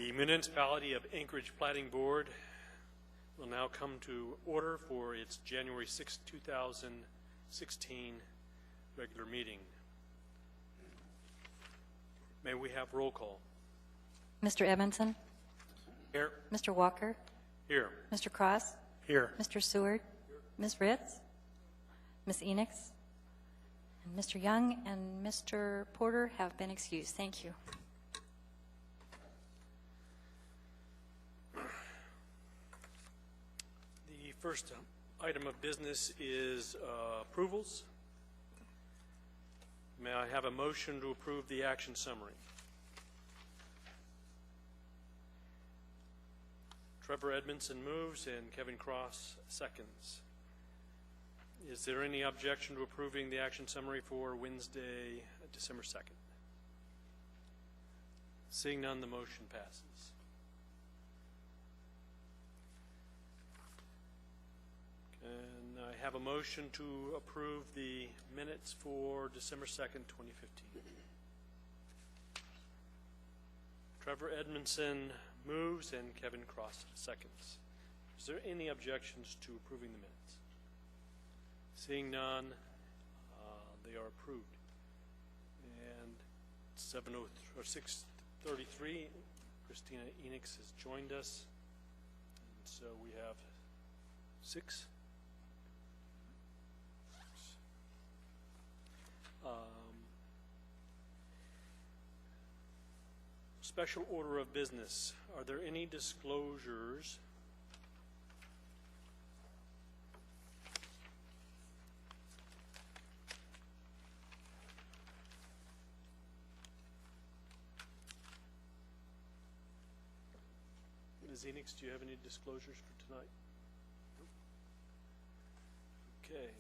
The Municipality of Anchorage Platting Board will now come to order for its January 6, 2016 regular meeting. May we have roll call? Mr. Edmondson? Here. Mr. Walker? Here. Mr. Cross? Here. Mr. Seward? Ms. Ritz? Ms. Enix? And Mr. Young and Mr. Porter have been excused. Thank you. The first item of business is approvals. May I have a motion to approve the action summary? Trevor Edmondson moves and Kevin Cross seconds. Is there any objection to approving the action summary for Wednesday, December 2nd? Seeing none, the motion passes. And I have a motion to approve the minutes for December 2nd, 2015. Trevor Edmondson moves and Kevin Cross seconds. Is there any objections to approving the minutes? Seeing none, they are approved. And 6:33, Christina Enix has joined us. And so we have 6. Special order of business. Are there any disclosures? Ms. Enix, do you have any disclosures for tonight? Okay,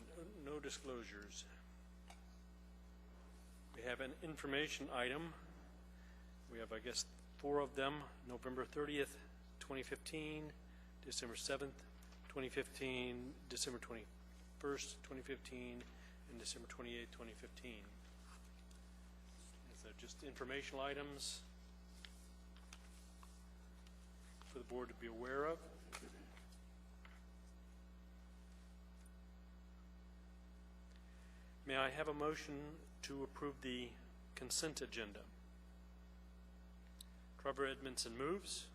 no disclosures. We have an information item. We have, I guess, 4 of them: November 30th, 2015, December 7th, 2015, December 21st, 2015, and December 28th, 2015. Is that just informational items for the board to be aware of? May I have a motion to approve the consent agenda? Trevor Edmondson moves.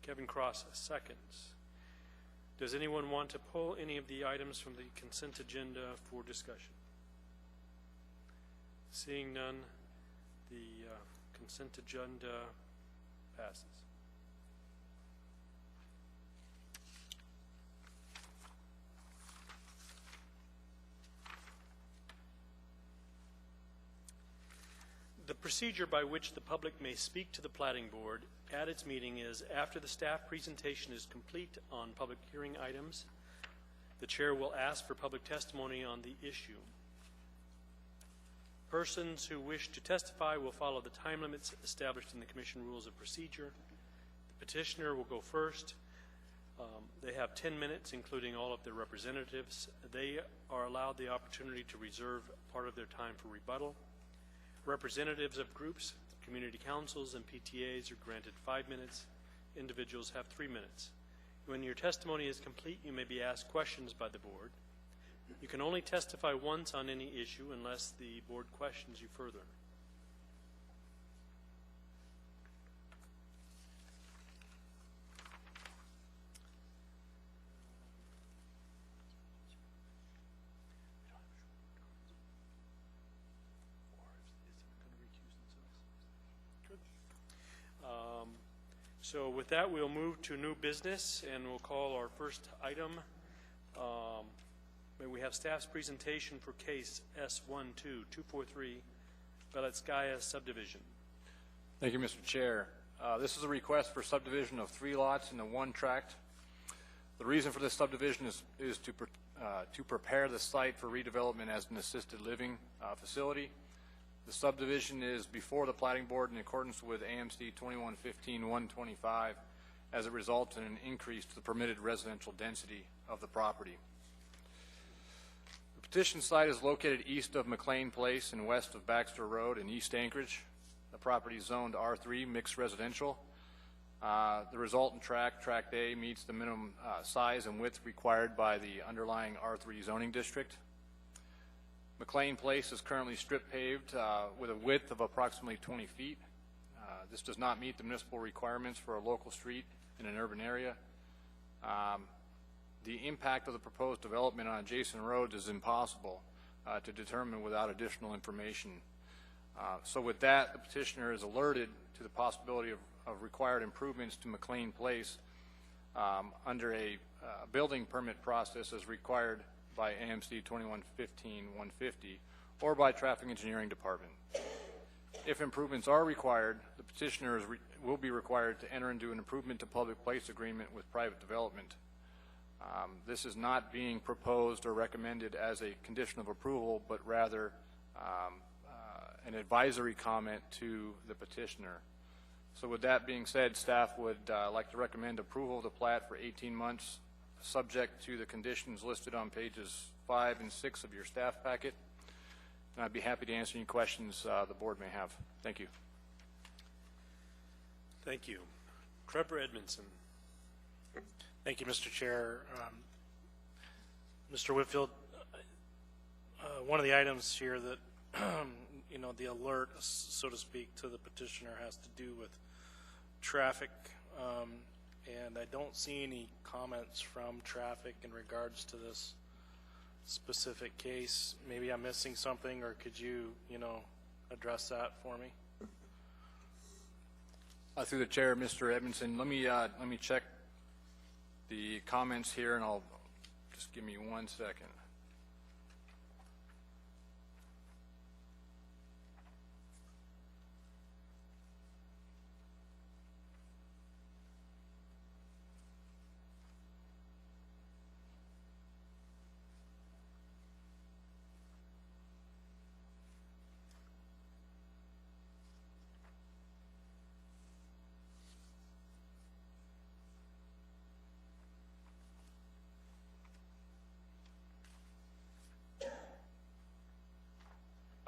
Kevin Cross seconds. Does anyone want to pull any of the items from the consent agenda for discussion? Seeing none, the consent agenda passes. The procedure by which the public may speak to the Platting Board at its meeting is, after the staff presentation is complete on public hearing items, the chair will ask for public testimony on the issue. Persons who wish to testify will follow the time limits established in the Commission Rules of Procedure. The petitioner will go first. They have 10 minutes, including all of their representatives. They are allowed the opportunity to reserve part of their time for rebuttal. Representatives of groups, community councils, and PTAs are granted 5 minutes. Individuals have 3 minutes. When your testimony is complete, you may be asked questions by the board. You can only testify once on any issue unless the board questions you further. So with that, we'll move to new business, and we'll call our first item. May we have staff's presentation for case S12243, Beletskaya subdivision. Thank you, Mr. Chair. This is a request for subdivision of 3 lots into 1 tract. The reason for this subdivision is to prepare the site for redevelopment as an assisted living facility. The subdivision is before the Platting Board in accordance with AMC 2115-125 as it results in an increase to the permitted residential density of the property. The petition site is located east of McLean Place and west of Baxter Road in East Anchorage. The property is zoned R3, mixed residential. The resultant tract A, meets the minimum size and width required by the underlying R3 zoning district. McLean Place is currently strip paved with a width of approximately 20 feet. This does not meet the municipal requirements for a local street in an urban area. The impact of the proposed development on adjacent roads is impossible to determine without additional information. So with that, the petitioner is alerted to the possibility of required improvements to McLean Place under a building permit process as required by AMC 2115-150 or by Traffic Engineering Department. If improvements are required, the petitioner will be required to enter into an improvement to public place agreement with private development. This is not being proposed or recommended as a condition of approval, but rather an advisory comment to the petitioner. So with that being said, staff would like to recommend approval of the plat for 18 months, subject to the conditions listed on pages 5 and 6 of your staff packet. And I'd be happy to answer any questions the board may have. Thank you. Thank you. Trevor Edmondson. Thank you, Mr. Chair. Mr. Whitfield, one of the items here that, you know, the alert, so to speak, to the petitioner has to do with traffic, and I don't see any comments from traffic in regards to this specific case. Maybe I'm missing something, or could you, address that for me? Through the chair, Mr. Edmondson, let me check the comments here, and I'll just give me 1 second.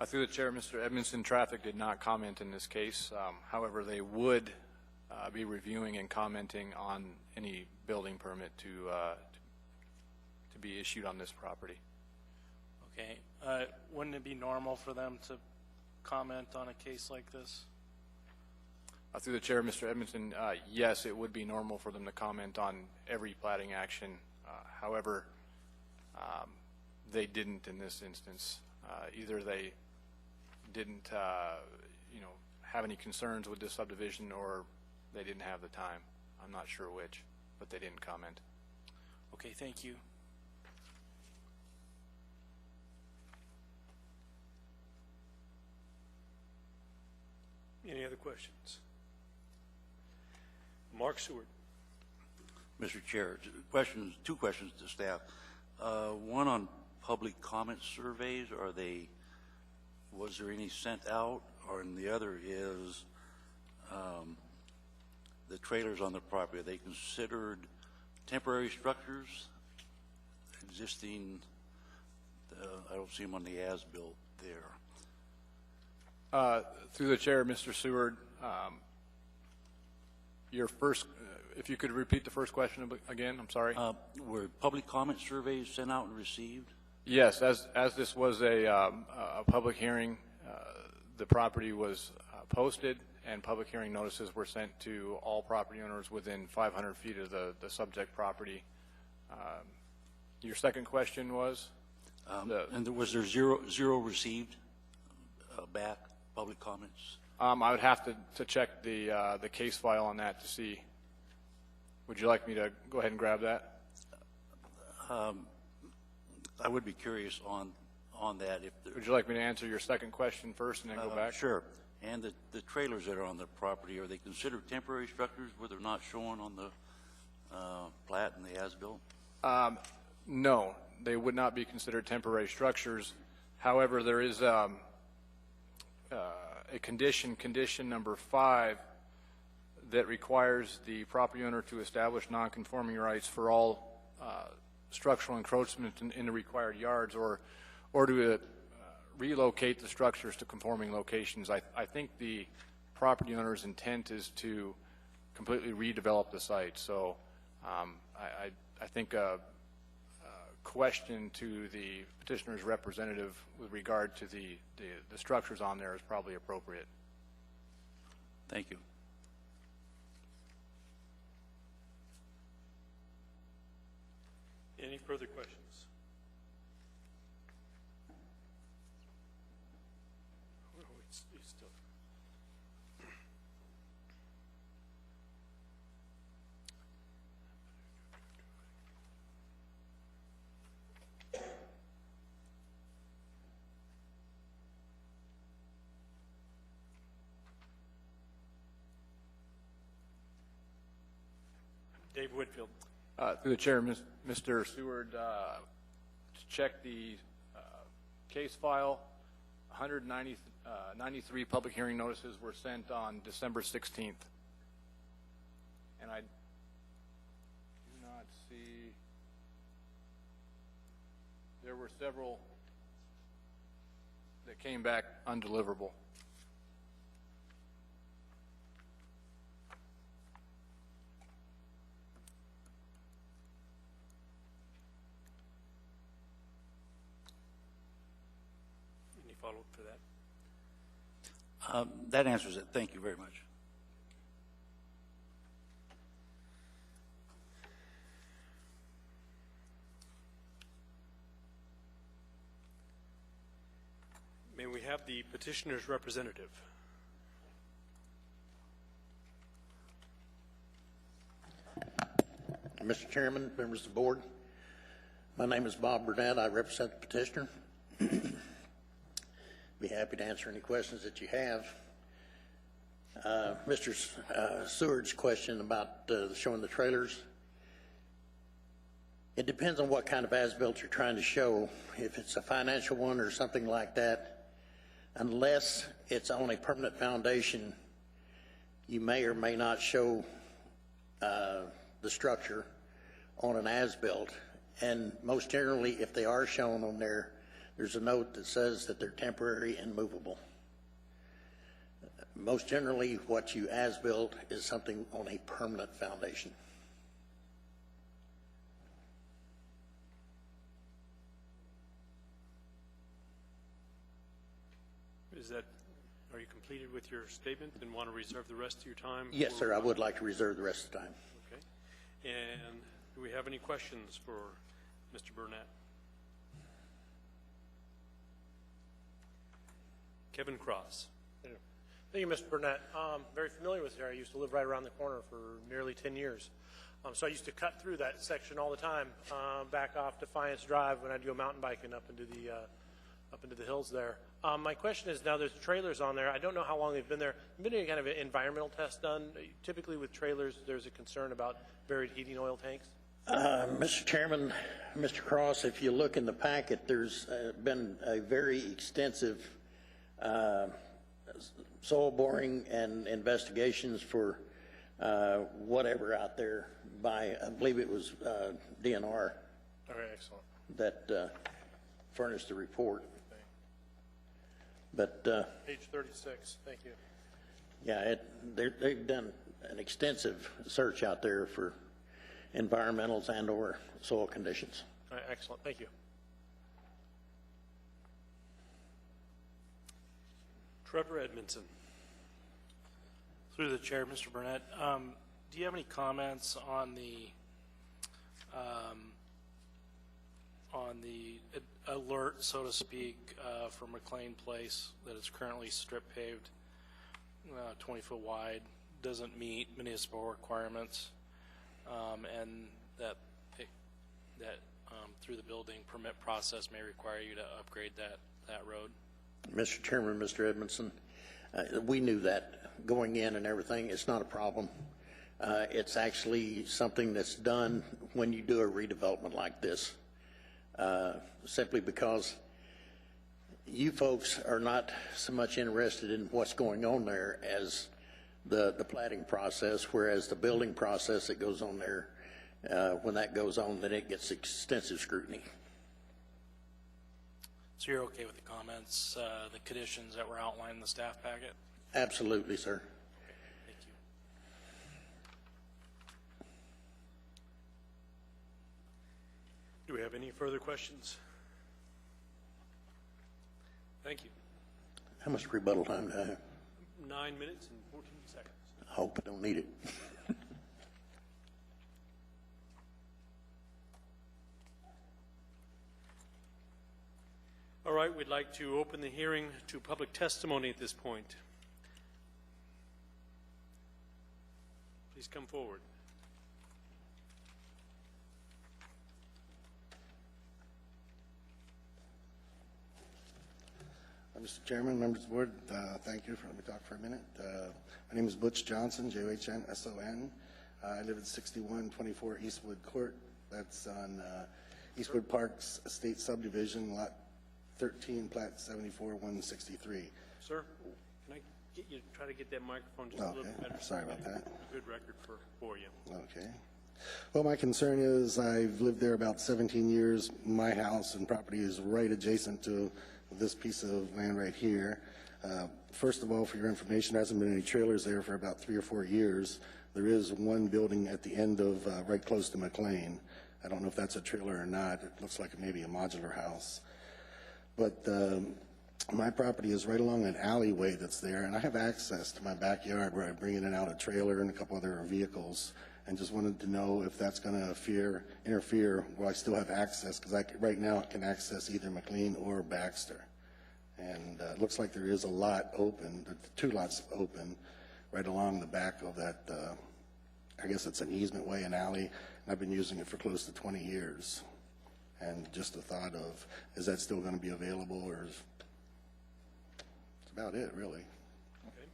Through the chair, Mr. Edmondson, traffic did not comment in this case. However, they would be reviewing and commenting on any building permit to be issued on this property. Okay. Wouldn't it be normal for them to comment on a case like this? Through the chair, Mr. Edmondson, yes, it would be normal for them to comment on every platting action. However, they didn't in this instance. Either they didn't, have any concerns with this subdivision, or they didn't have the time. I'm not sure which, but they didn't comment. Okay, thank you. Any other questions? Mark Seward. Mr. Chair, two questions to staff. One on public comment surveys. Was there any sent out? And the other is the trailers on the property. Are they considered temporary structures? Existing, I don't see them on the as-built there. Through the chair, Mr. Seward, your first, if you could repeat the first question again, I'm sorry. Were public comment surveys sent out and received? Yes, as this was a public hearing, the property was posted, and public hearing notices were sent to all property owners within 500 feet of the subject property. Your second question was? And was there zero received back, public comments? I would have to check the case file on that to see. Would you like me to go ahead and grab that? I would be curious on that. Would you like me to answer your second question first and then go back? Sure. And the trailers that are on the property, are they considered temporary structures where they're not shown on the plat and the as-built? No, they would not be considered temporary structures. However, there is a condition number 5, that requires the property owner to establish non-conforming rights for all structural encroachment in the required yards, or to relocate the structures to conforming locations. I think the property owner's intent is to completely redevelop the site. So I think a question to the petitioner's representative with regard to the structures on there is probably appropriate. Thank you. Any further questions? Oh, he's still. Dave Whitfield. Through the chair, Mr. Seward, to check the case file, 193 public hearing notices were sent on December 16th. And I do not see, there were several that came back undeliverable. Follow-up for that? That answers it. Thank you very much. May we have the petitioner's representative? Mr. Chairman, members of the board, my name is Bob Burnett. I represent the petitioner. Be happy to answer any questions that you have. Mr. Seward's question about showing the trailers. It depends on what kind of as-built you're trying to show. If it's a financial one or something like that, unless it's on a permanent foundation, you may or may not show the structure on an as-built. And most generally, if they are shown on there, there's a note that says that they're temporary and movable. Most generally, what you as-built is something on a permanent foundation. Are you completed with your statement and want to reserve the rest of your time? Yes, sir, I would like to reserve the rest of the time. Okay. And do we have any questions for Mr. Burnett? Kevin Cross. Thank you, Mr. Burnett. Very familiar with here. I used to live right around the corner for nearly 10 years. So I used to cut through that section all the time, back off Defiance Drive when I'd go mountain biking up into the hills there. My question is, now there's trailers on there. I don't know how long they've been there. Been any kind of an environmental test done? Typically with trailers, there's a concern about buried heating oil tanks. Mr. Chairman, Mr. Cross, if you look in the packet, there's been a very extensive soil boring and investigations for whatever out there by, I believe it was DNR. All right, excellent. That furnished the report. Okay. But Page 36, thank you. yeah, they've done an extensive search out there for environmentals and or soil conditions. All right, excellent, thank you. Trevor Edmondson. Through the chair, Mr. Burnett, do you have any comments on the alert, so to speak, for McLean Place that is currently strip paved, 20-foot wide, doesn't meet municipal requirements, and that through the building permit process may require you to upgrade that road? Mr. Chairman, Mr. Edmondson, we knew that going in and everything. It's not a problem. It's actually something that's done when you do a redevelopment like this, simply because you folks are not so much interested in what's going on there as the platting process, whereas the building process that goes on there, when that goes on, then it gets extensive scrutiny. So you're okay with the comments, the conditions that were outlined in the staff packet? Absolutely, sir. Thank you. Do we have any further questions? Thank you. How much rebuttal time do I have? 9 minutes and 14 seconds. I hope I don't need it. All right, we'd like to open the hearing to public testimony at this point. Please come forward. Mr. Chairman, members of the board, thank you for letting me talk for a minute. My name is Butch Johnson, Johnsson. I live at 6124 Eastwood Court. That's on Eastwood Park's Estate Subdivision, Lot 13, Plat 74-163. Sir, can I get you try to get that microphone just a little bit better? Sorry about that. A good record for you. Okay. Well, my concern is I've lived there about 17 years. My house and property is right adjacent to this piece of land right here. First of all, for your information, there hasn't been any trailers there for about 3 or 4 years. There is one building at the end of, right close to McLean. I don't know if that's a trailer or not. It looks like maybe a modular house. But my property is right along an alleyway that's there, and I have access to my backyard where I bring in and out a trailer and a couple other vehicles, and just wanted to know if that's going to interfere while I still have access, because right now I can access either McLean or Baxter. And it looks like there is a lot open, 2 lots open, right along the back of that, I guess it's an easement way, an alley, and I've been using it for close to 20 years. And just a thought of, is that still going to be available, or is, that's about it, really. Okay.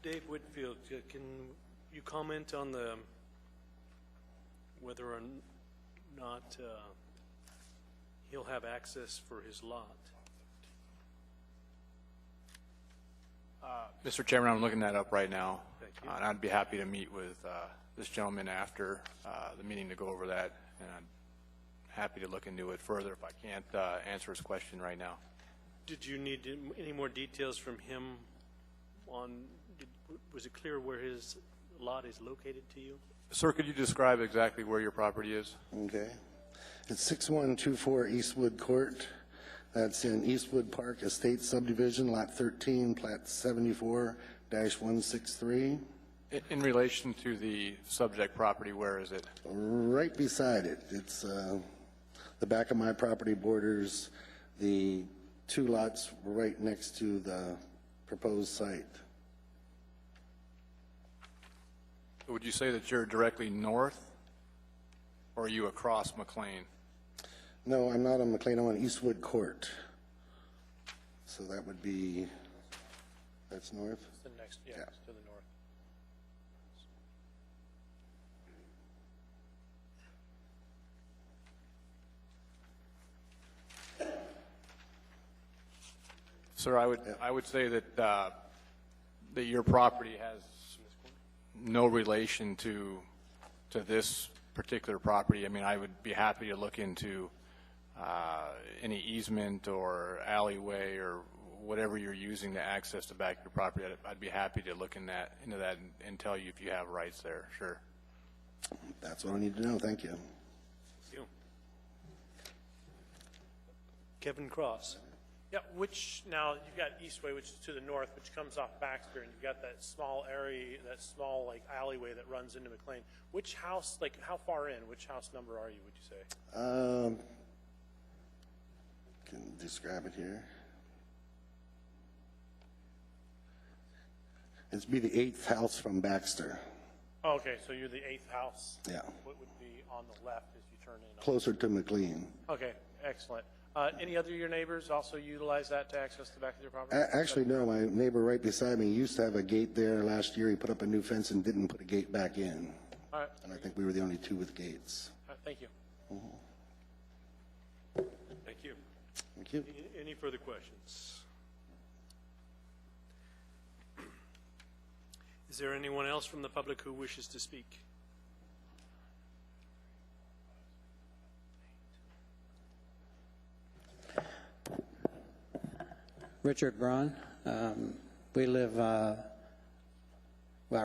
Dave Whitfield, can you comment on the whether or not he'll have access for his lot? Mr. Chairman, I'm looking that up right now. Thank you. And I'd be happy to meet with this gentleman after the meeting to go over that, and I'm happy to look into it further if I can't answer his question right now. Did you need any more details from him on, was it clear where his lot is located to you? Sir, could you describe exactly where your property is? Okay. It's 6124 Eastwood Court. That's in Eastwood Park Estate Subdivision, Lot 13, Plat 74-163. In relation to the subject property, where is it? Right beside it. It's the back of my property borders the 2 lots right next to the proposed site. Would you say that you're directly north, or are you across McLean? No, I'm not on McLean. I'm on Eastwood Court. So that would be, that's north? It's the next, yeah, Yeah. it's to the north. Sir, I would say that that your property has no relation to this particular property. I mean, I would be happy to look into any easement or alleyway or whatever you're using to access the back of your property. I'd be happy to look into that and tell you if you have rights there. Sure. That's what I need to know. Thank you. Thank you. Kevin Cross. Yeah, which, now you've got Eastway, which is to the north, which comes off Baxter, and you've got that small area, that small like alleyway that runs into McLean. Which house, like how far in, which house number are you, would you say? Can describe it here. It'd be the 8th house from Baxter. Oh, okay, so you're the 8th house? Yeah. What would be on the left as you turn in? Closer to McLean. Okay, excellent. Any other of your neighbors also utilize that to access the back of their property? Actually, no. My neighbor right beside me used to have a gate there. Last year, he put up a new fence and didn't put a gate back in. All right. And I think we were the only 2 with gates. All right, thank you. Thank you. Thank you. Any further questions? Is there anyone else from the public who wishes to speak? Richard Braun. We live, our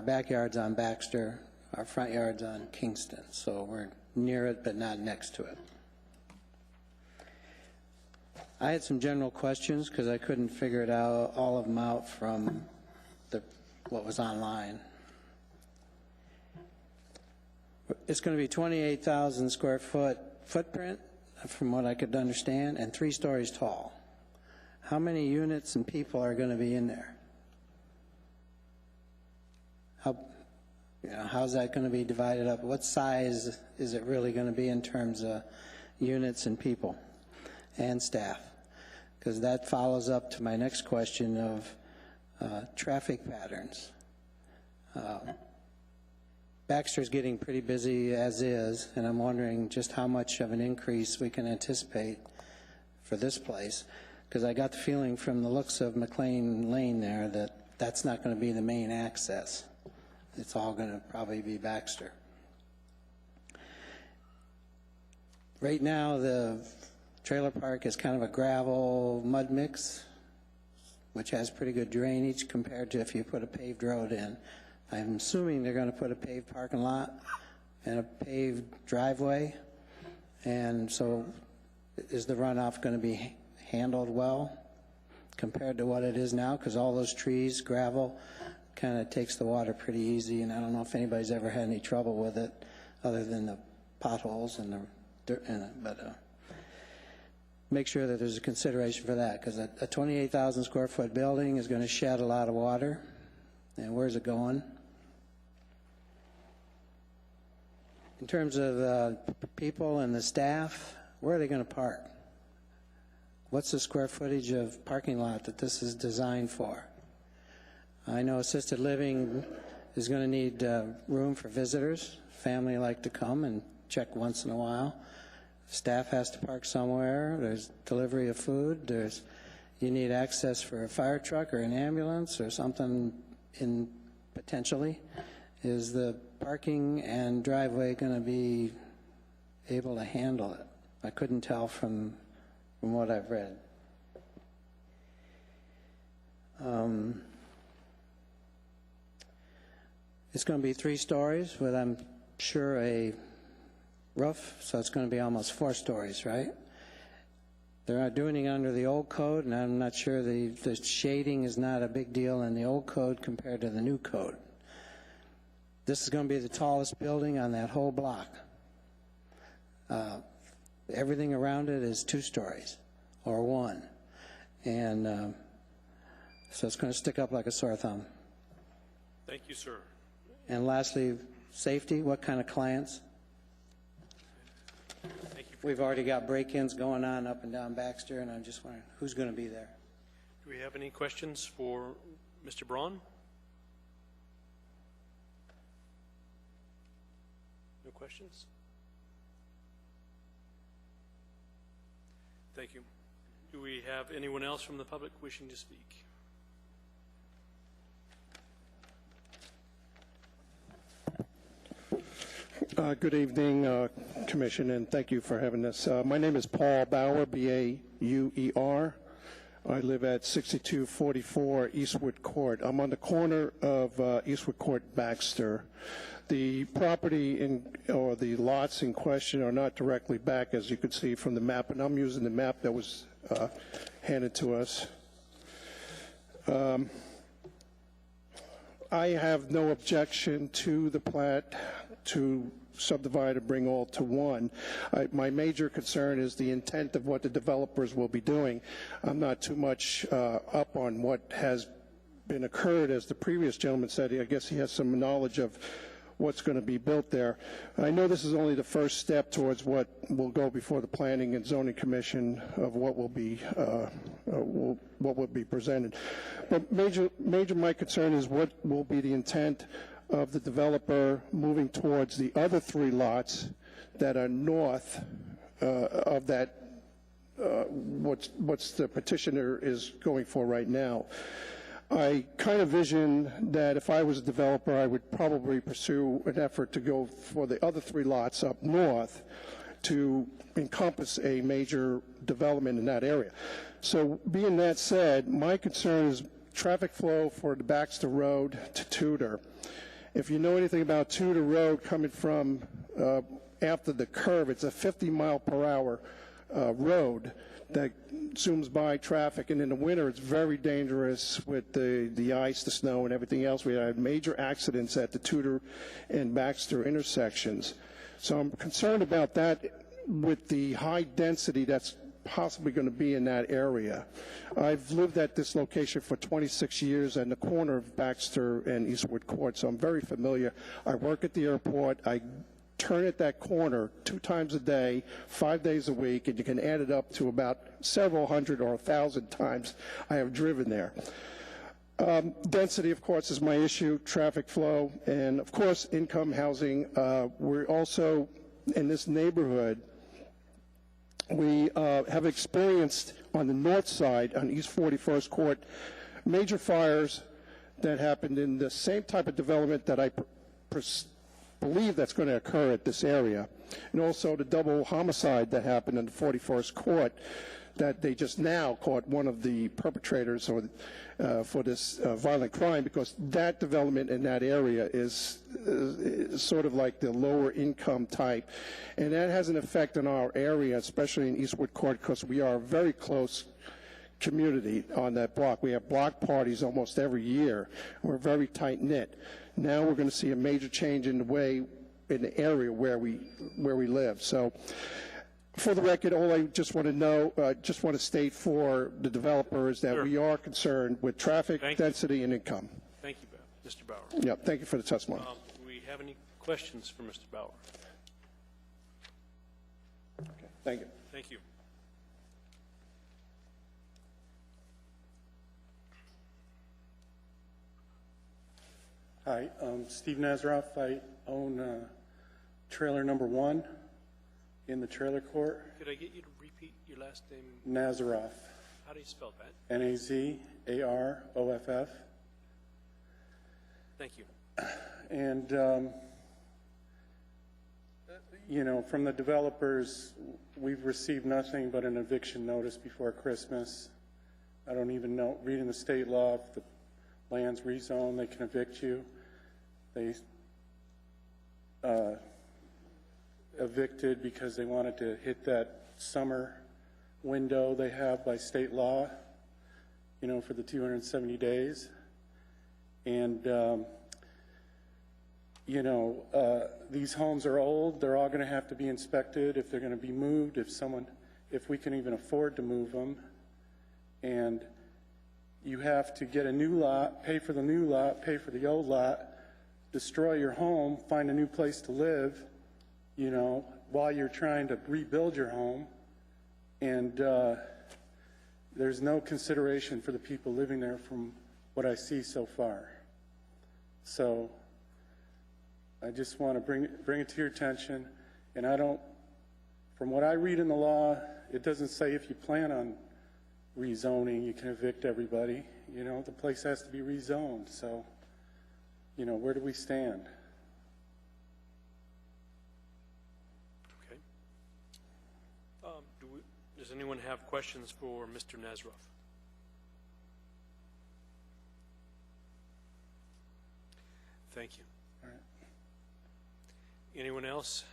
backyard's on Baxter, our front yard's on Kingston, so we're near it but not next to it. I had some general questions because I couldn't figure it out, all of them out from what was online. It's going to be 28,000 square foot footprint, from what I could understand, and 3 stories tall. How many units and people are going to be in there? How's that going to be divided up? What size is it really going to be in terms of units and people and staff? Because that follows up to my next question of traffic patterns. Baxter's getting pretty busy as is, and I'm wondering just how much of an increase we can anticipate for this place, because I got the feeling from the looks of McLean Lane there that that's not going to be the main access. It's all going to probably be Baxter. Right now, the trailer park is kind of a gravel mud mix, which has pretty good drainage compared to if you put a paved road in. I'm assuming they're going to put a paved parking lot and a paved driveway. And so is the runoff going to be handled well compared to what it is now? Because all those trees, gravel, kind of takes the water pretty easy, and I don't know if anybody's ever had any trouble with it other than the potholes and the dirt in it. But make sure that there's a consideration for that, because a 28,000 square foot building is going to shed a lot of water. And where's it going? In terms of the people and the staff, where are they going to park? What's the square footage of parking lot that this is designed for? I know assisted living is going to need room for visitors. Family like to come and check once in a while. Staff has to park somewhere. There's delivery of food. You need access for a fire truck or an ambulance or something potentially. Is the parking and driveway going to be able to handle it? I couldn't tell from what I've read. It's going to be 3 stories with, I'm sure, a roof, so it's going to be almost 4 stories, right? They're not doing it under the old code, and I'm not sure the shading is not a big deal in the old code compared to the new code. This is going to be the tallest building on that whole block. Everything around it is 2 stories or 1. And so it's going to stick up like a sore thumb. Thank you, sir. And lastly, safety, what kind of clients? Thank you. We've already got break-ins going on up and down Baxter, and I'm just wondering who's going to be there. Do we have any questions for Mr. Braun? No questions? Thank you. Do we have anyone else from the public wishing to speak? Good evening, Commission, and thank you for having us. My name is Paul Bauer, B-A-U-E-R. I live at 6244 Eastwood Court. I'm on the corner of Eastwood Court, Baxter. The property or the lots in question are not directly back, as you can see from the map, and I'm using the map that was handed to us. I have no objection to the plat to subdivide or bring all to one. My major concern is the intent of what the developers will be doing. I'm not too much up on what has been occurred, as the previous gentleman said. I guess he has some knowledge of what's going to be built there. I know this is only the first step towards what will go before the Planning and Zoning Commission of what will be presented. But major my concern is what will be the intent of the developer moving towards the other 3 lots that are north of that what's the petitioner is going for right now. I kind of vision that if I was a developer, I would probably pursue an effort to go for the other 3 lots up north to encompass a major development in that area. So being that said, my concern is traffic flow for the Baxter Road to Tudor. If you know anything about Tudor Road coming from after the curve, it's a 50-mile-per-hour road that zooms by traffic, and in the winter it's very dangerous with the ice, the snow, and everything else. We had major accidents at the Tudor and Baxter intersections. So I'm concerned about that with the high density that's possibly going to be in that area. I've lived at this location for 26 years on the corner of Baxter and Eastwood Court, so I'm very familiar. I work at the airport. I turn at that corner 2 times a day, 5 days a week, and you can add it up to about several hundred or 1,000 times I have driven there. Density, of course, is my issue, traffic flow, and, of course, income housing. We're also, in this neighborhood, we have experienced on the north side, on East 41st Court, major fires that happened in the same type of development that I believe that's going to occur at this area, and also the double homicide that happened in the 41st Court that they just now caught one of the perpetrators or for this violent crime, because that development in that area is sort of like the lower income type, and that has an effect on our area, especially in Eastwood Court, because we are a very close community on that block. We have block parties almost every year. We're very tight-knit. Now we're going to see a major change in the way, in the area where we live. So, for the record, all I just want to know, just want to state for the developers that we are concerned with traffic, density, and income. Thank you, Mr. Bauer. Yeah, thank you for the testimony. Do we have any questions for Mr. Bauer? Okay, thank you. Thank you. Hi, Steve Nazaroff. I own trailer number 1 in the trailer court. Could I get you to repeat your last name? Nazaroff. How do you spell that? Nazaroff. Thank you. And, you know, from the developers, we've received nothing but an eviction notice before Christmas. I don't even know, reading the state law, if the land's rezoned, they can evict you. They evicted because they wanted to hit that summer window they have by state law, you know, for the 270 days. And, you know, these homes are old. They're all going to have to be inspected if they're going to be moved, if we can even afford to move them. And you have to get a new lot, pay for the new lot, pay for the old lot, destroy your home, find a new place to live, you know, while you're trying to rebuild your home. And there's no consideration for the people living there from what I see so far. So I just want to bring it to your attention. And from what I read in the law, it doesn't say if you plan on rezoning, you can evict everybody. You know, the place has to be rezoned. So, you know, where do we stand? Okay. Does anyone have questions for Mr. Nazaroff? Thank you. All right. Anyone else?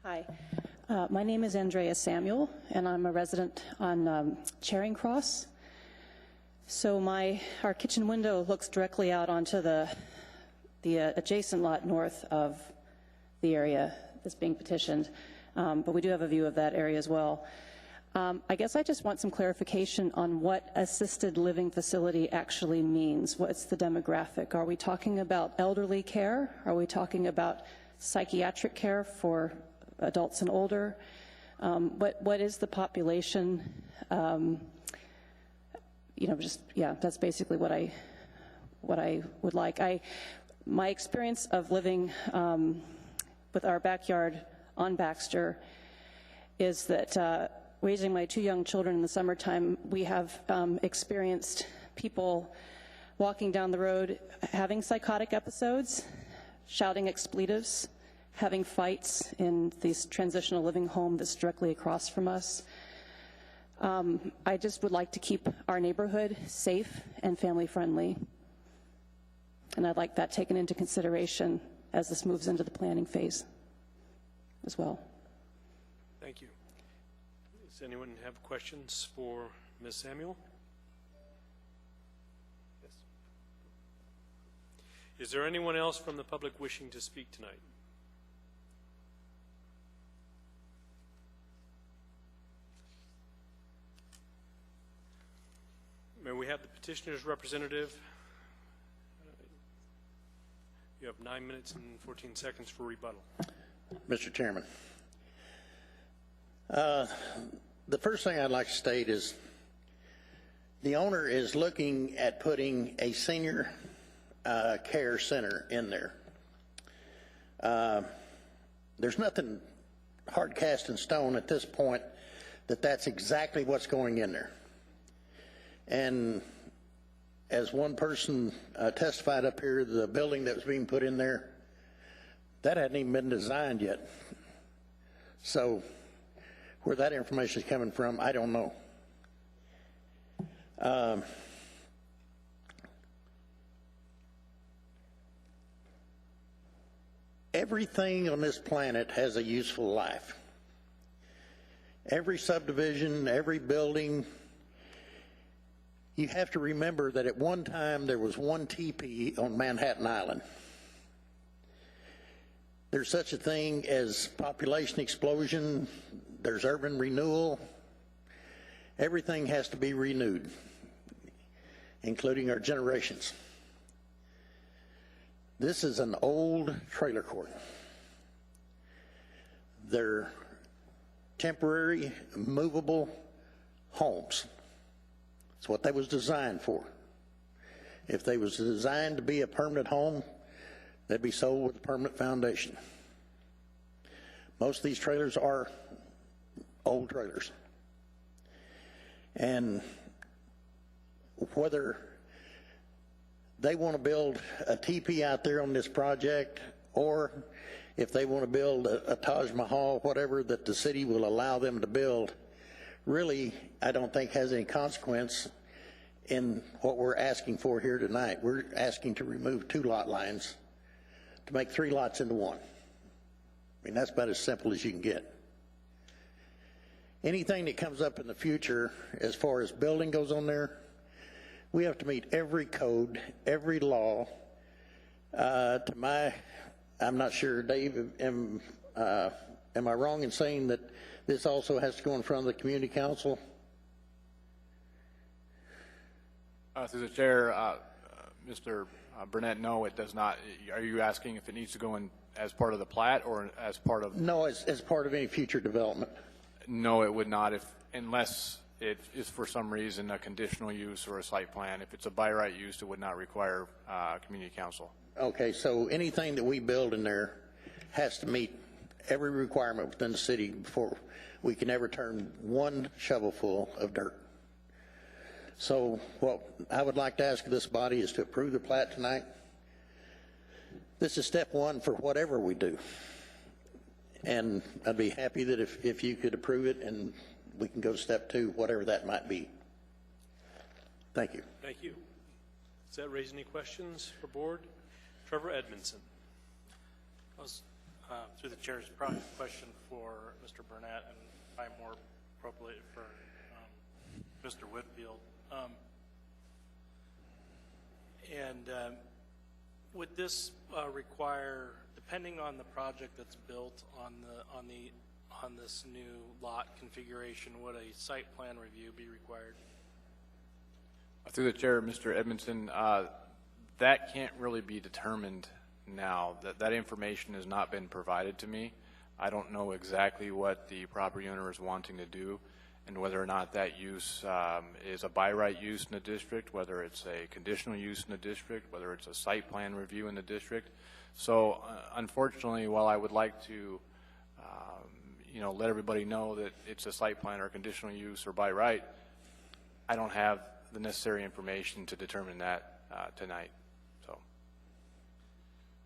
Hi, my name is Andrea Samuel, and I'm a resident on Charing Cross. So our kitchen window looks directly out onto the adjacent lot north of the area that's being petitioned, but we do have a view of that area as well. I guess I just want some clarification on what assisted living facility actually means. What's the demographic? Are we talking about elderly care? Are we talking about psychiatric care for adults and older? What is the population? You know, just, yeah, that's basically what I would like. My experience of living with our backyard on Baxter is that raising my 2 young children in the summertime, we have experienced people walking down the road having psychotic episodes, shouting expletives, having fights in this transitional living home that's directly across from us. I just would like to keep our neighborhood safe and family friendly. And I'd like that taken into consideration as this moves into the planning phase as well. Thank you. Does anyone have questions for Ms. Samuel? Yes. Is there anyone else from the public wishing to speak tonight? May we have the petitioner's representative? You have 9 minutes and 14 seconds for rebuttal. Mr. Chairman, the first thing I'd like to state is the owner is looking at putting a senior care center in there. There's nothing hard cast in stone at this point that that's exactly what's going in there. And as one person testified up here, the building that was being put in there, that hadn't even been designed yet. So where that information is coming from, I don't know. Everything on this planet has a useful life. Every subdivision, every building. You have to remember that at one time there was one teepee on Manhattan Island. There's such a thing as population explosion. There's urban renewal. Everything has to be renewed, including our generations. This is an old trailer court. They're temporary, movable homes. It's what they was designed for. If they was designed to be a permanent home, they'd be sold with a permanent foundation. Most of these trailers are old trailers. And whether they want to build a teepee out there on this project, or if they want to build a Taj Mahal, whatever that the city will allow them to build, really, I don't think has any consequence in what we're asking for here tonight. We're asking to remove 2 lot lines to make 3 lots into 1. I mean, that's about as simple as you can get. Anything that comes up in the future as far as building goes on there, we have to meet every code, every law. I'm not sure, Dave, am I wrong in saying that this also has to go in front of the community council? Through the chair, Mr. Burnett, no, it does not. Are you asking if it needs to go in as part of the plat or as part of? No, as part of any future development. No, it would not, unless it is for some reason a conditional use or a site plan. If it's a by right use, it would not require community council. Okay, so anything that we build in there has to meet every requirement within the city before we can ever turn 1 shovelful of dirt. So what I would like to ask this body is to approve the plat tonight. This is step 1 for whatever we do. And I'd be happy that if you could approve it and we can go to step 2, whatever that might be. Thank you. Thank you. Does that raise any questions for board? Trevor Edmondson. I was, through the chair's probably a question for Mr. Burnett, and probably more appropriate for Mr. Whitfield. Would this require, depending on the project that's built on this new lot configuration, would a site plan review be required? Through the chair, Mr. Edmondson, that can't really be determined now. That information has not been provided to me. I don't know exactly what the property owner is wanting to do and whether or not that use is a by right use in the district, whether it's a conditional use in the district, whether it's a site plan review in the district. So unfortunately, while I would like to let everybody know that it's a site plan or conditional use or by right. I don't have the necessary information to determine that tonight. So,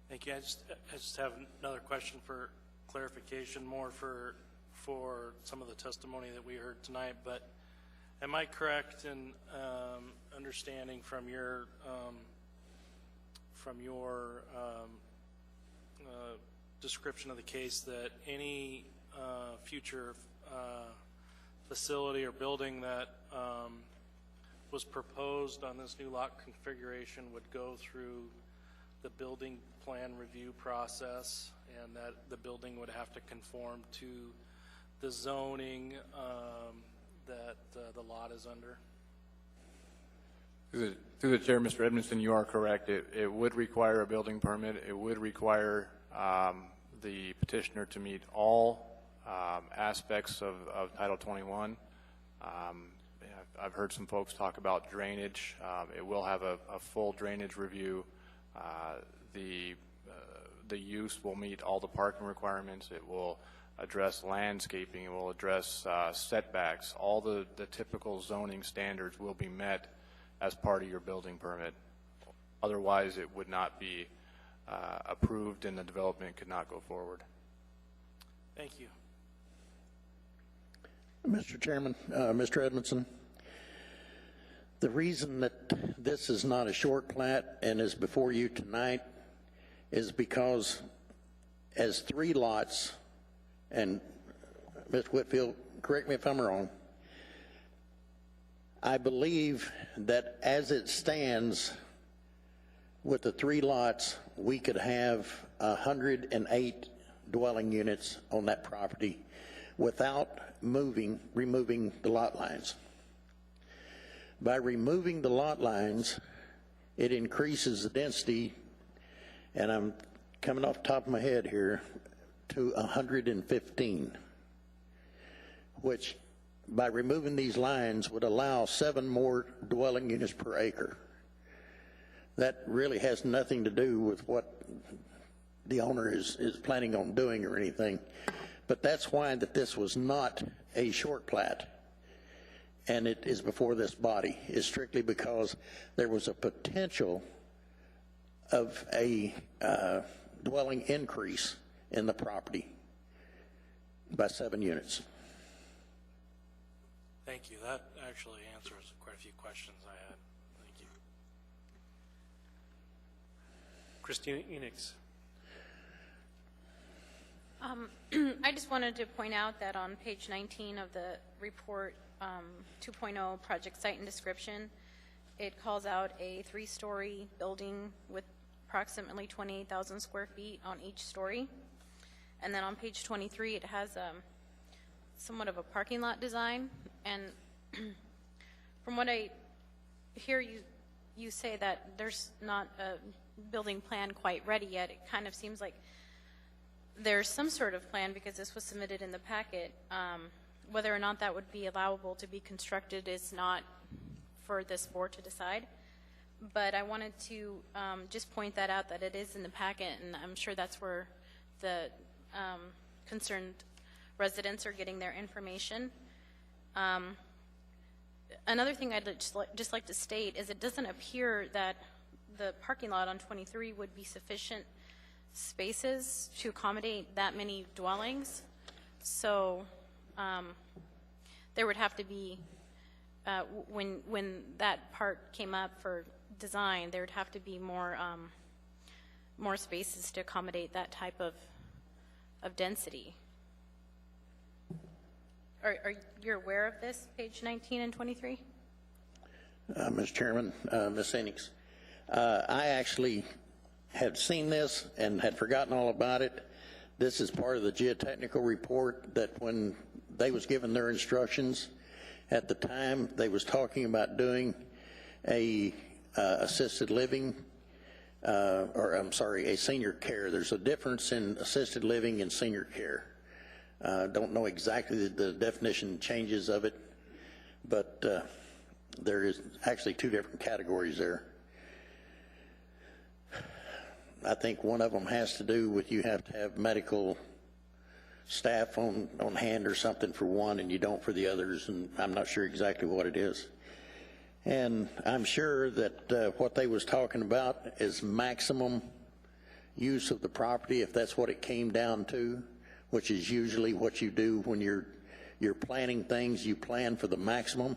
Thank you. I just have another question for clarification, more for some of the testimony that we heard tonight. But am I correct in understanding from your description of the case that any future facility or building that was proposed on this new lot configuration would go through the building plan review process, and that the building would have to conform to the zoning that the lot is under? Through the chair, Mr. Edmondson, you are correct. It would require a building permit. It would require the petitioner to meet all aspects of Title 21. I've heard some folks talk about drainage. It will have a full drainage review. The use will meet all the parking requirements. It will address landscaping. It will address setbacks. All the typical zoning standards will be met as part of your building permit. Otherwise, it would not be approved and the development could not go forward. Thank you. Mr. Chairman, Mr. Edmondson, the reason that this is not a short plat and is before you tonight is because as 3 lots, and Ms. Whitfield, correct me if I'm wrong, I believe that as it stands with the 3 lots, we could have 108 dwelling units on that property without removing the lot lines. By removing the lot lines, it increases the density, and I'm coming off the top of my head here, to 115, which by removing these lines would allow 7 more dwelling units per acre. That really has nothing to do with what the owner is planning on doing or anything, but that's why that this was not a short plat. And it is before this body, is strictly because there was a potential of a dwelling increase in the property by 7 units. Thank you. That actually answers quite a few questions I had. Thank you. Christina Enix. I just wanted to point out that on page 19 of the report, 2.0 project site and description, it calls out a 3-story building with approximately 28,000 square feet on each story. And then on page 23, it has somewhat of a parking lot design. And from what I hear you say that there's not a building plan quite ready yet, it kind of seems like there's some sort of plan because this was submitted in the packet. Whether or not that would be allowable to be constructed is not for this board to decide. But I wanted to just point that out, that it is in the packet, and I'm sure that's where the concerned residents are getting their information. Another thing I'd just like to state is it doesn't appear that the parking lot on 23 would be sufficient spaces to accommodate that many dwellings. So there would have to be, when that part came up for design, there would have to be more spaces to accommodate that type of density. Are you aware of this, page 19 and 23? Mr. Chairman, Ms. Enix, I actually had seen this and had forgotten all about it. This is part of the geotechnical report that when they was given their instructions at the time, they was talking about doing a assisted living, a senior care. There's a difference in assisted living and senior care. Don't know exactly the definition changes of it, but there is actually 2 different categories there. I think one of them has to do with you have to have medical staff on hand or something for one and you don't for the others, and I'm not sure exactly what it is. And I'm sure that what they was talking about is maximum use of the property, if that's what it came down to, which is usually what you do when you're planning things. You plan for the maximum,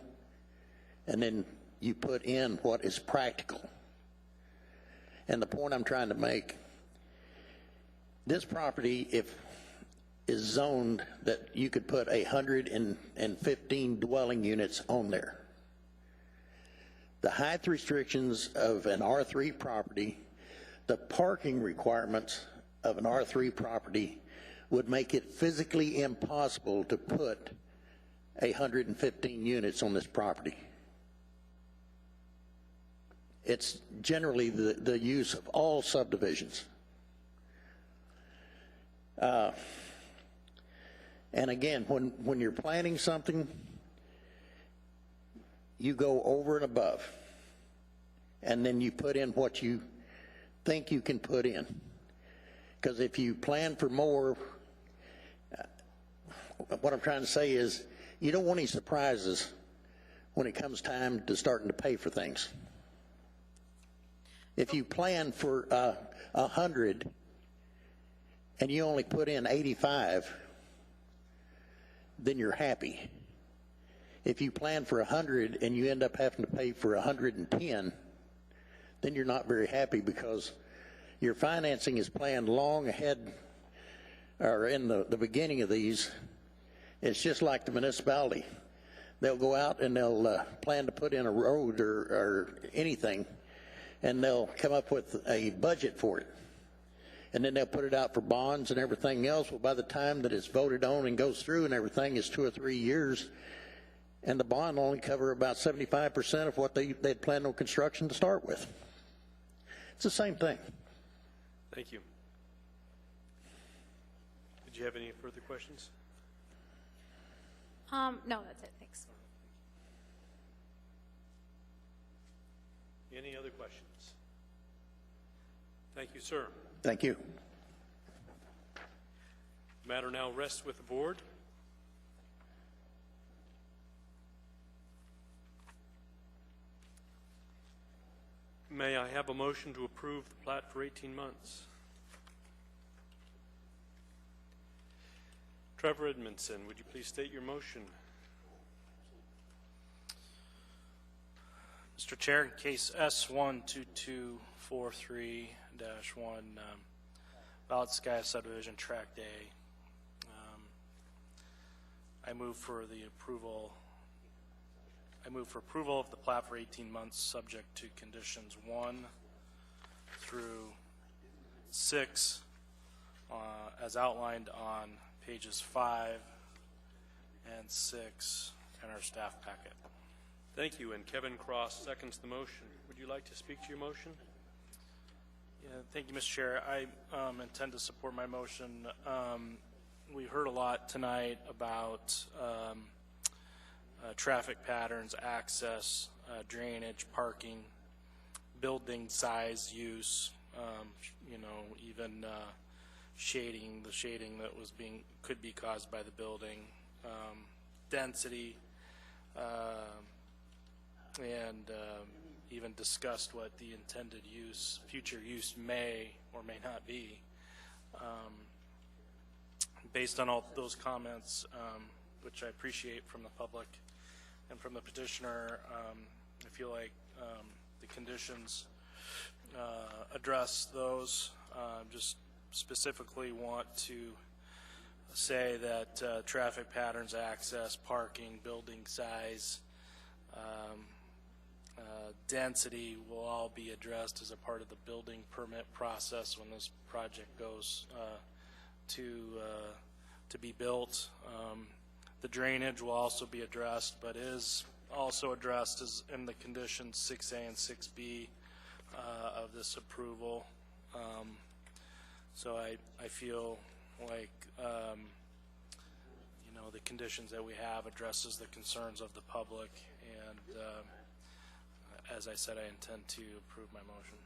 and then you put in what is practical. And the point I'm trying to make, this property, if is zoned that you could put 115 dwelling units on there. The height restrictions of an R3 property, the parking requirements of an R3 property would make it physically impossible to put 115 units on this property. It's generally the use of all subdivisions. And again, when you're planning something, you go over and above, and then you put in what you think you can put in. Because if you plan for more, what I'm trying to say is you don't want any surprises when it comes time to starting to pay for things. If you plan for 100 and you only put in 85, then you're happy. If you plan for 100 and you end up having to pay for 110, then you're not very happy, because your financing is planned long ahead, or in the beginning of these. It's just like the municipality. They'll go out and they'll plan to put in a road or anything, and they'll come up with a budget for it. And then they'll put it out for bonds and everything else. Well, by the time that it's voted on and goes through and everything, is 2 or 3 years, and the bond will only cover about 75% of what they'd planned on construction to start with. It's the same thing. Thank you. Did you have any further questions? No, that's it. Thanks. Any other questions? Thank you, sir. Thank you. The matter now rests with the board. May I have a motion to approve the plat for 18 months? Trevor Edmondson, would you please state your motion? Mr. Chair, case S12243-1, Ballot Sky Subdivision Tract A. I move for approval of the plat for 18 months, subject to conditions 1 through 6, as outlined on pages 5 and 6 in our staff packet. Thank you. And Kevin Cross seconds the motion. Would you like to speak to your motion? Yeah, thank you, Mr. Chair. I intend to support my motion. We heard a lot tonight about traffic patterns, access, drainage, parking, building size, use, even shading, the shading that could be caused by the building, density, and even discussed what the intended use, future use may or may not be. Based on all those comments, which I appreciate from the public and from the petitioner, I feel like the conditions address those. Just specifically want to say that traffic patterns, access, parking, building size, density will all be addressed as a part of the building permit process when this project goes to be built. The drainage will also be addressed, but is also addressed as in the conditions 6A and 6B of this approval. So I feel like the conditions that we have addresses the concerns of the public, and as I said, I intend to approve my motion.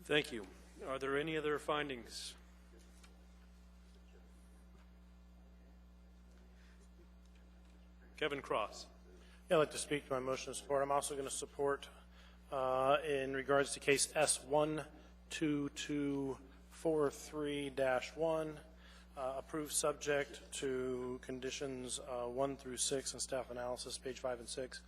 Thank you. Are there any other findings? Kevin Cross. Yeah, I'd like to speak to my motion of support. I'm also going to support in regards to case S12243-1, approved subject to conditions 1 through 6 and staff analysis, page 5 and 6.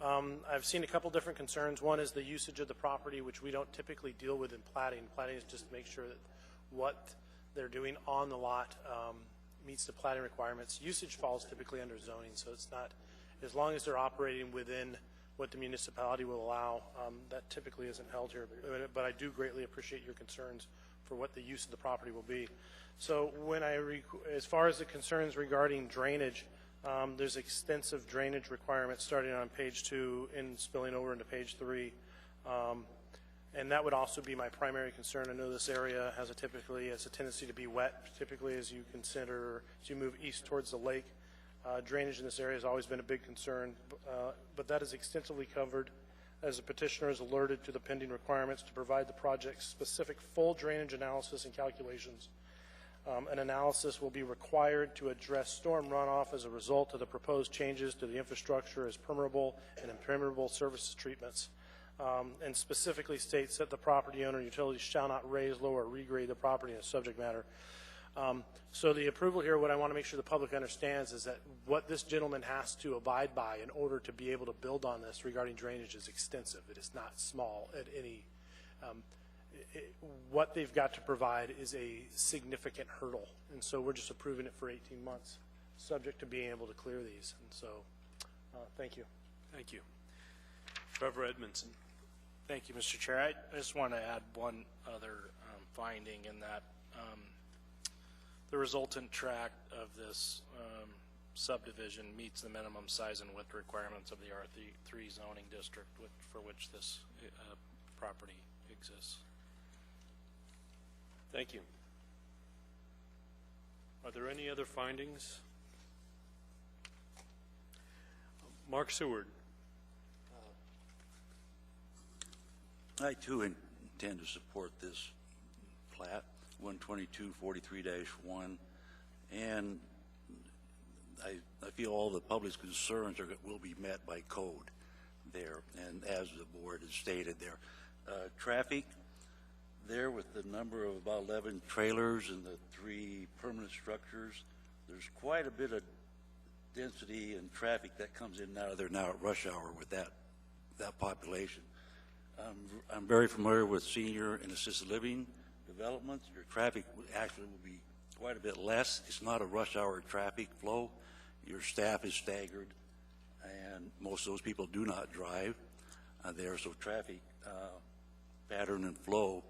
I've seen a couple different concerns. One is the usage of the property, which we don't typically deal with in platting. Platting is just to make sure that what they're doing on the lot meets the platting requirements. Usage falls typically under zoning, so it's not, as long as they're operating within what the municipality will allow, that typically isn't held here. But I do greatly appreciate your concerns for what the use of the property will be. So when as far as the concerns regarding drainage, there's extensive drainage requirements starting on page 2 and spilling over into page 3. And that would also be my primary concern. I know this area has a tendency to be wet, typically as you move east towards the lake. Drainage in this area has always been a big concern, but that is extensively covered as the petitioner is alerted to the pending requirements to provide the project's specific full drainage analysis and calculations. An analysis will be required to address storm runoff as a result of the proposed changes to the infrastructure as permeable and impermeable surface treatments, and specifically states that the property owner and utilities shall not raise, lower, or regrade the property in the subject matter. So the approval here, what I want to make sure the public understands is that what this gentleman has to abide by in order to be able to build on this regarding drainage is extensive. It is not small at any. What they've got to provide is a significant hurdle, and so we're just approving it for 18 months, subject to being able to clear these. And so, thank you. Thank you. Trevor Edmondson. Thank you, Mr. Chair. I just want to add one other finding in that the resultant tract of this subdivision meets the minimum size and width requirements of the R3 zoning district for which this property exists. Thank you. Are there any other findings? Mark Seward. I too intend to support this plat, 12243-1, and I feel all the public's concerns will be met by code there, and as the board has stated there. Traffic there with the number of about 11 trailers and the 3 permanent structures, there's quite a bit of density and traffic that comes in and out of there now at rush hour with that population. I'm very familiar with senior and assisted living developments. Your traffic actually will be quite a bit less. It's not a rush hour traffic flow. Your staff is staggered, and most of those people do not drive there, so traffic pattern and flow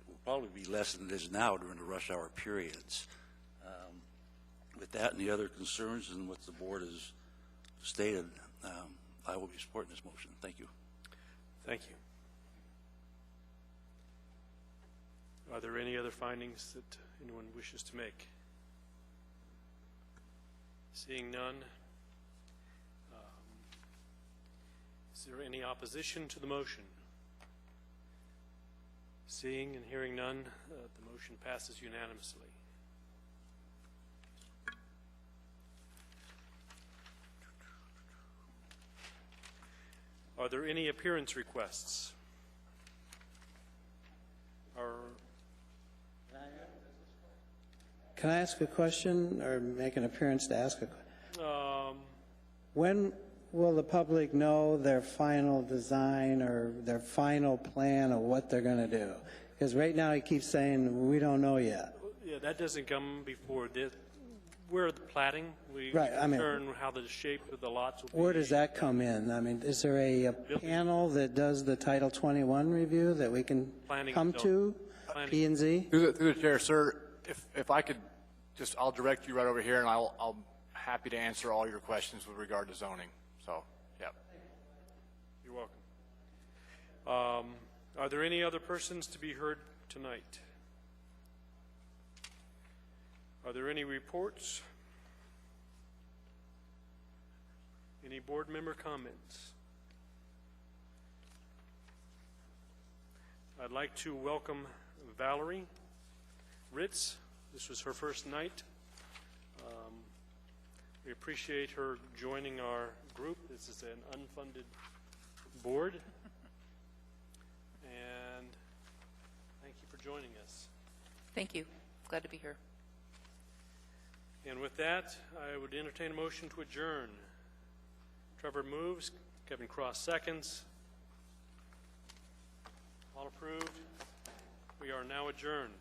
will probably be less than it is now during the rush hour periods. With that and the other concerns and what the board has stated, I will be supporting this motion. Thank you. Thank you. Are there any other findings that anyone wishes to make? Seeing none, is there any opposition to the motion? Seeing and hearing none, the motion passes unanimously. Are there any appearance requests? Can I ask a question or make an appearance to ask a question? When will the public know their final design or their final plan of what they're going to do? Because right now he keeps saying, we don't know yet. Yeah, that doesn't come before this. We're the platting. We Right, I mean, determine how the shape of the lots will be. Where does that come in? I mean, is there a panel that does the Title 21 review that we can Planning come to? P&Z? Through the chair, sir, if I could just, I'll direct you right over here, and I'll happy to answer all your questions with regard to zoning. So, yeah. You're welcome. Are there any other persons to be heard tonight? Are there any reports? Any board member comments? I'd like to welcome Valerie Ritz. This was her first night. We appreciate her joining our group. This is an unfunded board. And thank you for joining us. Thank you. Glad to be here. And with that, I would entertain a motion to adjourn. Trevor moves, Kevin Cross seconds. All approved. We are now adjourned.